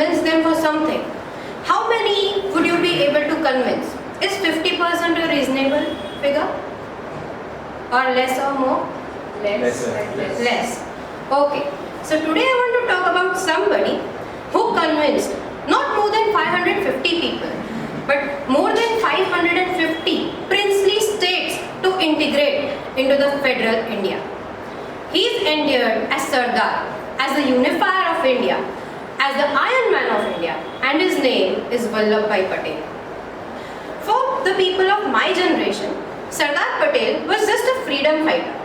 convince them for something, how many would you be able to convince? Is 50% a reasonable figure? Or less or more? Less. Okay. So today I want to talk about somebody who convinced not more than 550 people, but more than 550 princely states to integrate into the federal India. He is endeared as Sardar, as the unifier of India, as the Iron Man of India, and his name is Vallabhbhai Patel. For the people of my generation, Sardar Patel was just a freedom fighter.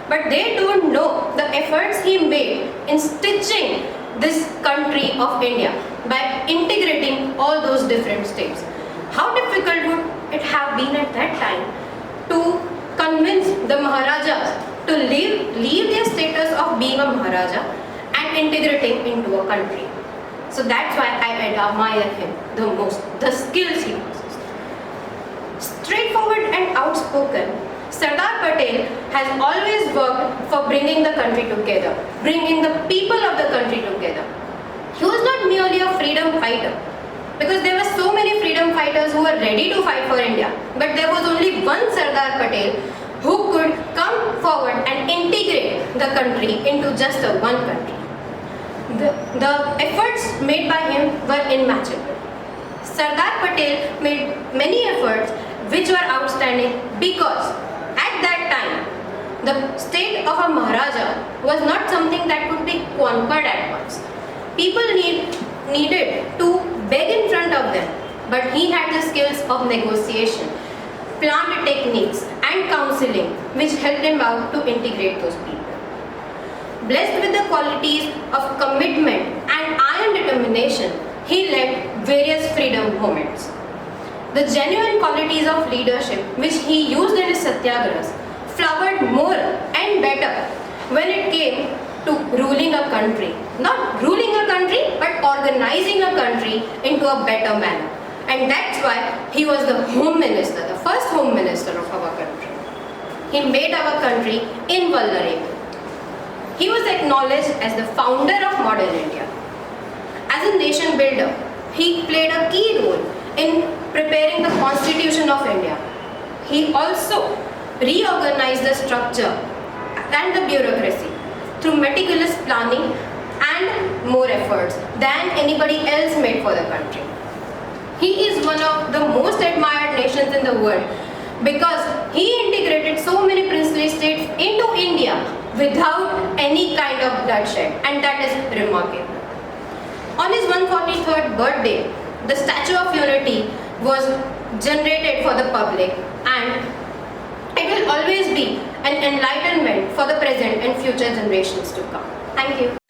But they don't know the efforts he made in stitching this country of India by integrating all those different states. How difficult would it have been at that time to convince the Maharajas to leave their status of being a Maharaja and integrating into a country. So that's why I admire him the most, the skills he possessed. Straightforward and outspoken, Sardar Patel has always worked for bringing the country together, bringing the people of the country together. He was not merely a freedom fighter, because there were so many freedom fighters who were ready to fight for India, but there was only one Sardar Patel who could come forward and integrate the country into just one country. The efforts made by him were unmatchable. Sardar Patel made many efforts which were outstanding because at that time the state of a Maharaja was not something that could be conquered at once. People needed to beg in front of them, but he had the skills of negotiation, planned techniques and counseling which helped him out to integrate those people. Blessed with the qualities of commitment and iron determination, he led various freedom movements. The genuine qualities of leadership which he used in his satyagrahas flowered more and better when it came to ruling a country. Not ruling a country, but organizing a country into a better manner. And that's why he was the Home Minister, the first Home Minister of our country. He made our country invulnerable. He was acknowledged as the founder of modern India. As a nation builder, he played a key role in preparing the Constitution of India. He also reorganized the structure and the bureaucracy through meticulous planning and more efforts than anybody else made for the country. He is one of the most admired nations in the world because he integrated so many princely states into India without any kind of bloodshed, and that is remarkable. On his 143rd birthday, the Statue of Unity was generated for the public, and it will always be an enlightenment for the present and future generations to come. Thank you.